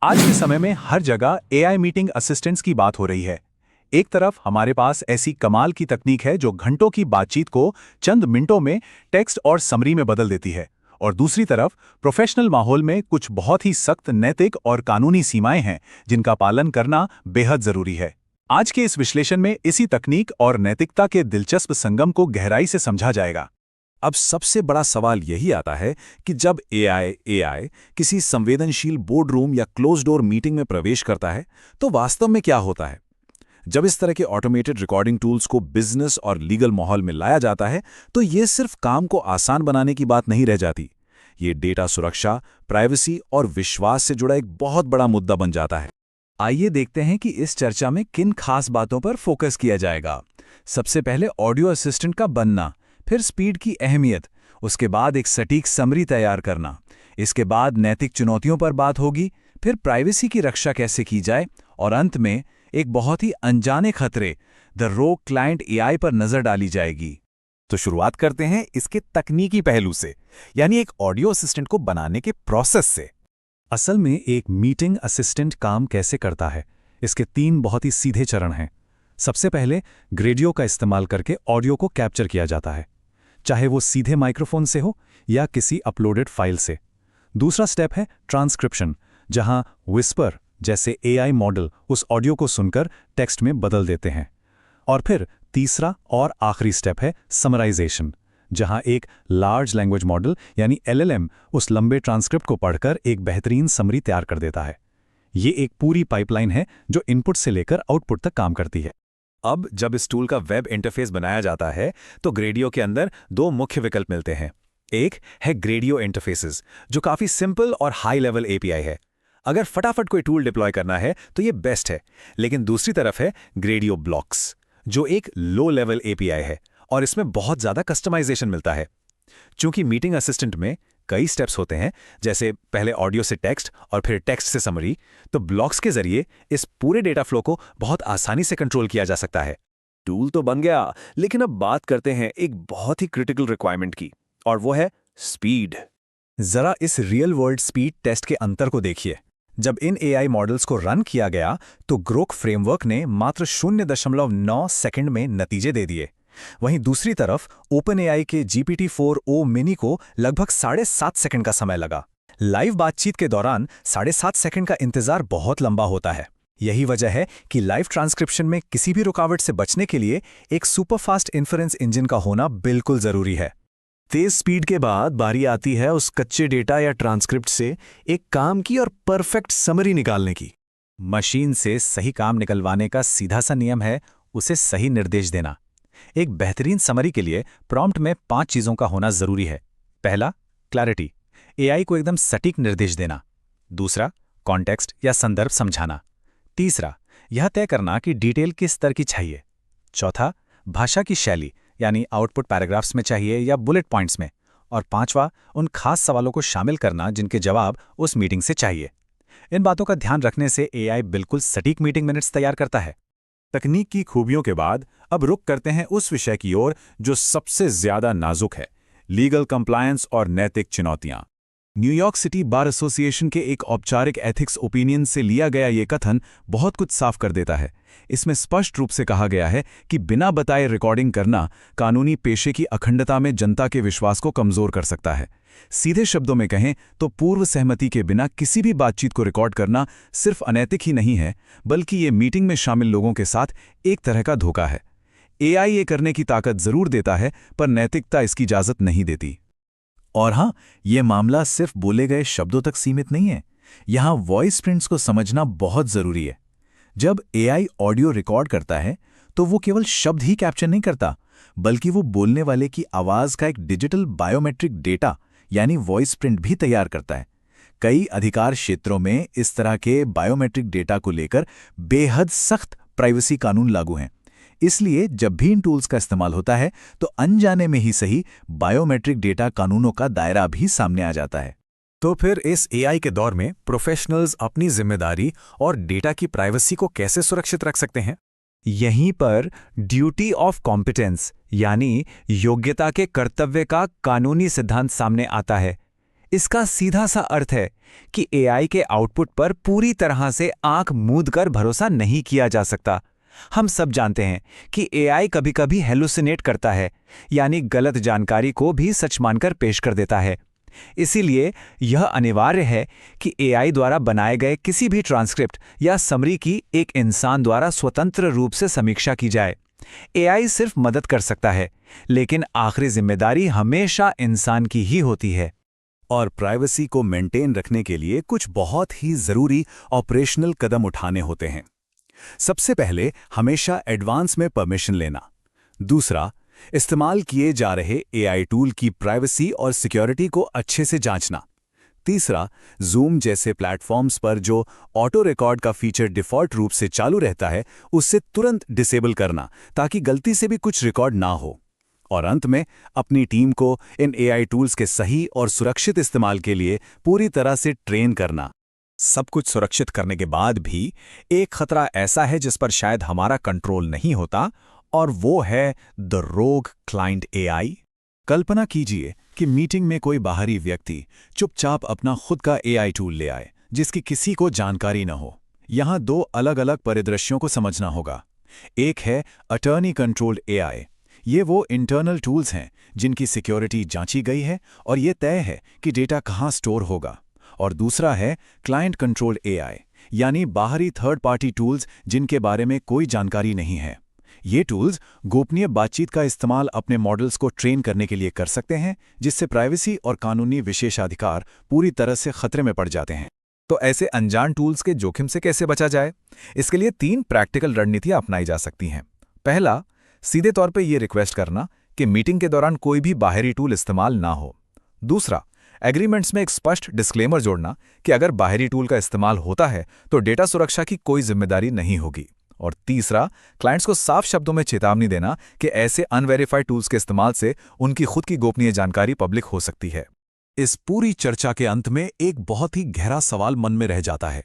आज के समय में हर जगह एआई मीटिंग असिस्टेंट्स की बात हो रही है। एक तरफ हमारे पास ऐसी कमाल की तकनीक है जो घंटों की बातचीत को चंद मिनटों में टेक्स्ट और समरी में बदल देती है, और दूसरी तरफ प्रोफेशनल माहौल में कुछ बहुत ही सख्त नैतिक और कानूनी सीमाएं हैं जिनका पालन करना बेहद जरूरी है। आज के इस विश्लेषण में इसी तकनीक और नैतिकता के दिलचस्प संगम को गहराई से समझा जाएगा। अब सबसे बड़ा सवाल यही आता है कि जब एआई किसी संवेदनशील बोर्ड रूम या क्लोज डोर मीटिंग में प्रवेश करता है तो वास्तव में क्या होता है। जब इस तरह के ऑटोमेटेड रिकॉर्डिंग टूल्स को बिजनेस और लीगल माहौल में लाया जाता है तो ये सिर्फ काम को आसान बनाने की बात नहीं रह जाती। ये डेटा सुरक्षा, प्राइवेसी और विश्वास से जुड़ा एक बहुत बड़ा मुद्दा बन जाता है। आइए देखते हैं कि इस चर्चा में किन खास बातों पर फोकस किया जाएगा। सबसे पहले ऑडियो असिस्टेंट का बनना, फिर स्पीड की अहमियत, उसके बाद एक सटीक समरी तैयार करना, इसके बाद नैतिक चुनौतियों पर बात होगी, फिर प्राइवेसी की रक्षा कैसे की जाए, और अंत में एक बहुत ही अनजाने खतरे, द रोग क्लाइंट एआई पर नजर डाली जाएगी। तो शुरुआत करते हैं इसके तकनीकी पहलू से, यानी एक ऑडियो असिस्टेंट को बनाने के प्रोसेस से। असल में एक मीटिंग असिस्टेंट काम कैसे करता है, इसके 3 बहुत ही सीधे चरण हैं। सबसे पहले ग्रेडियो का इस्तेमाल करके ऑडियो को कैप्चर किया जाता है, चाहे वो सीधे माइक्रोफोन से हो या किसी अपलोडेड फाइल से। दूसरा स्टेप है ट्रांसक्रिप्शन, जहां विस्पर जैसे एआई मॉडल उस ऑडियो को सुनकर टेक्स्ट में बदल देते हैं। और फिर तीसरा और आखिरी स्टेप है समराइजेशन, जहां एक लार्ज लैंग्वेज मॉडल यानी एलएलएम उस लंबे ट्रांसक्रिप्ट को पढ़कर एक बेहतरीन समरी तैयार कर देता है। ये एक पूरी पाइपलाइन है जो इनपुट से लेकर आउटपुट तक काम करती है। अब जब इस टूल का वेब इंटरफेस बनाया जाता है तो ग्रेडियो के अंदर 2 मुख्य विकल्प मिलते हैं। एक है ग्रेडियो इंटरफेसेस, जो काफी सिंपल और हाई लेवल एपीआई है। अगर फटाफट कोई टूल डिप्लॉय करना है तो ये बेस्ट है। लेकिन दूसरी तरफ है ग्रेडियो ब्लॉक्स, जो एक लो लेवल एपीआई है और इसमें बहुत ज्यादा कस्टमाइजेशन मिलता है। चूंकि मीटिंग असिस्टेंट में कई स्टेप्स होते हैं, जैसे पहले ऑडियो से टेक्स्ट और फिर टेक्स्ट से समरी, तो ब्लॉक्स के जरिए इस पूरे डेटा फ्लो को बहुत आसानी से कंट्रोल किया जा सकता है। टूल तो बन गया, लेकिन अब बात करते हैं एक बहुत ही क्रिटिकल रिक्वायरमेंट की, और वो है स्पीड। जरा इस रियल वर्ल्ड स्पीड टेस्ट के अंतर को देखिए। जब इन एआई मॉडल्स को रन किया गया तो ग्रोक फ्रेमवर्क ने मात्र 0.9 सेकंड में नतीजे दे दिए। वहीं दूसरी तरफ ओपन एआई के GPT-4o मिनी को लगभग 7.5 सेकंड का समय लगा। लाइव बातचीत के दौरान 7.5 सेकंड का इंतजार बहुत लंबा होता है। यही वजह है कि लाइव ट्रांसक्रिप्शन में किसी भी रुकावट से बचने के लिए एक सुपरफास्ट इन्फरेंस इंजन का होना बिल्कुल जरूरी है। तेज स्पीड के बाद बारी आती है उस कच्चे डेटा या ट्रांसक्रिप्ट से एक काम की और परफेक्ट समरी निकालने की। मशीन से सही काम निकलवाने का सीधा सा नियम है उसे सही निर्देश देना। एक बेहतरीन समरी के लिए प्रॉम्प्ट में 5 चीजों का होना जरूरी है। पहला, क्लैरिटी, एआई को एकदम सटीक निर्देश देना। दूसरा, कॉन्टेक्स्ट या संदर्भ समझाना। तीसरा, यह तय करना कि डिटेल किस स्तर की चाहिए। चौथा, भाषा की शैली, यानी आउटपुट पैराग्राफ्स में चाहिए या बुलेट पॉइंट्स में। और पांचवा, उन खास सवालों को शामिल करना जिनके जवाब उस मीटिंग से चाहिए। इन बातों का ध्यान रखने से एआई बिल्कुल सटीक मीटिंग मिनट्स तैयार करता है। तकनीक की खूबियों के बाद अब रुख करते हैं उस विषय की ओर जो सबसे ज्यादा नाजुक है, लीगल कंप्लायंस और नैतिक चुनौतियां। न्यूयॉर्क सिटी बार एसोसिएशन के एक औपचारिक एथिक्स ओपिनियन से लिया गया ये कथन बहुत कुछ साफ कर देता है। इसमें स्पष्ट रूप से कहा गया है कि बिना बताए रिकॉर्डिंग करना कानूनी पेशे की अखंडता में जनता के विश्वास को कमजोर कर सकता है। सीधे शब्दों में कहें तो पूर्व सहमति के बिना किसी भी बातचीत को रिकॉर्ड करना सिर्फ अनैतिक ही नहीं है, बल्कि ये मीटिंग में शामिल लोगों के साथ एक तरह का धोखा है। एआई ये करने की ताकत जरूर देता है, पर नैतिकता इसकी इजाजत नहीं देती। और हाँ, ये मामला सिर्फ बोले गए शब्दों तक सीमित नहीं है। यहाँ वॉइस प्रिंट्स को समझना बहुत जरूरी है। जब एआई ऑडियो रिकॉर्ड करता है तो वो केवल शब्द ही कैप्चर नहीं करता, बल्कि वो बोलने वाले की आवाज का एक डिजिटल बायोमेट्रिक डेटा यानी वॉइस प्रिंट भी तैयार करता है। कई अधिकार क्षेत्रों में इस तरह के बायोमेट्रिक डेटा को लेकर बेहद सख्त प्राइवेसी कानून लागू हैं। इसलिए जब भी इन टूल्स का इस्तेमाल होता है तो अनजाने में ही सही बायोमेट्रिक डेटा कानूनों का दायरा भी सामने आ जाता है। तो फिर इस एआई के दौर में प्रोफेशनल्स अपनी जिम्मेदारी और डेटा की प्राइवेसी को कैसे सुरक्षित रख सकते हैं? यहीं पर ड्यूटी ऑफ कॉम्पिटेंस यानी योग्यता के कर्तव्य का कानूनी सिद्धांत सामने आता है। इसका सीधा सा अर्थ है कि एआई के आउटपुट पर पूरी तरह से आंख मूंद कर भरोसा नहीं किया जा सकता। हम सब जानते हैं कि एआई कभी-कभी हेलुसिनेट करता है, यानी गलत जानकारी को भी सच मानकर पेश कर देता है। इसीलिए यह अनिवार्य है कि एआई द्वारा बनाए गए किसी भी ट्रांसक्रिप्ट या समरी की एक इंसान द्वारा स्वतंत्र रूप से समीक्षा की जाए। एआई सिर्फ मदद कर सकता है, लेकिन आखिरी जिम्मेदारी हमेशा इंसान की ही होती है। और प्राइवेसी को मेंटेन रखने के लिए कुछ बहुत ही जरूरी ऑपरेशनल कदम उठाने होते हैं। सबसे पहले हमेशा एडवांस में परमिशन लेना। दूसरा, इस्तेमाल किए जा रहे एआई टूल की प्राइवेसी और सिक्योरिटी को अच्छे से जांचना। तीसरा, जूम जैसे प्लेटफॉर्म्स पर जो ऑटो रिकॉर्ड का फीचर डिफ़ॉल्ट रूप से चालू रहता है, उससे तुरंत डिसेबल करना ताकि गलती से भी कुछ रिकॉर्ड ना हो। और अंत में अपनी टीम को इन एआई टूल्स के सही और सुरक्षित इस्तेमाल के लिए पूरी तरह से ट्रेन करना। सब कुछ सुरक्षित करने के बाद भी एक खतरा ऐसा है जिस पर शायद हमारा कंट्रोल नहीं होता, और वो है द रोग क्लाइंट एआई। कल्पना कीजिए कि मीटिंग में कोई बाहरी व्यक्ति चुपचाप अपना खुद का एआई टूल ले आए, जिसकी किसी को जानकारी न हो। यहाँ दो अलग अलग परिदृश्यों को समझना होगा। एक है अटर्नी कंट्रोल्ड एआई। ये वो इंटरनल टूल्स हैं जिनकी सिक्योरिटी जांची गई है और ये तय है कि डेटा कहाँ स्टोर होगा। और दूसरा है क्लाइंट कंट्रोल्ड एआई, यानी बाहरी थर्ड पार्टी टूल्स जिनके बारे में कोई जानकारी नहीं है। ये टूल्स गोपनीय बातचीत का इस्तेमाल अपने मॉडल्स को ट्रेन करने के लिए कर सकते हैं, जिससे प्राइवेसी और कानूनी विशेषाधिकार पूरी तरह से खतरे में पड़ जाते हैं। तो ऐसे अनजान टूल्स के जोखिम से कैसे बचा जाए? इसके लिए 3 प्रैक्टिकल रणनीतियां अपनाई जा सकती हैं। पहला, सीधे तौर पे ये रिक्वेस्ट करना कि मीटिंग के दौरान कोई भी बाहरी टूल इस्तेमाल ना हो। दूसरा, एग्रीमेंट्स में एक स्पष्ट डिस्क्लेमर जोड़ना कि अगर बाहरी टूल का इस्तेमाल होता है तो डेटा सुरक्षा की कोई जिम्मेदारी नहीं होगी। और तीसरा, क्लाइंट्स को साफ शब्दों में चेतावनी देना कि ऐसे अनवेरिफाइड टूल्स के इस्तेमाल से उनकी खुद की गोपनीय जानकारी पब्लिक हो सकती है। इस पूरी चर्चा के अंत में एक बहुत ही गहरा सवाल मन में रह जाता है।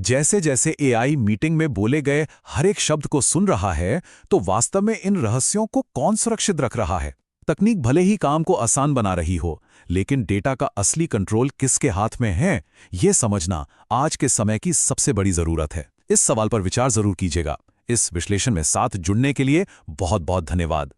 जैसे जैसे एआई मीटिंग में बोले गए हर एक शब्द को सुन रहा है, तो वास्तव में इन रहस्यों को कौन सुरक्षित रख रहा है? तकनीक भले ही काम को आसान बना रही हो, लेकिन डेटा का असली कंट्रोल किसके हाथ में है, ये समझना आज के समय की सबसे बड़ी जरूरत है। इस सवाल पर विचार जरूर कीजिएगा। इस विश्लेषण में साथ जुड़ने के लिए बहुत बहुत धन्यवाद।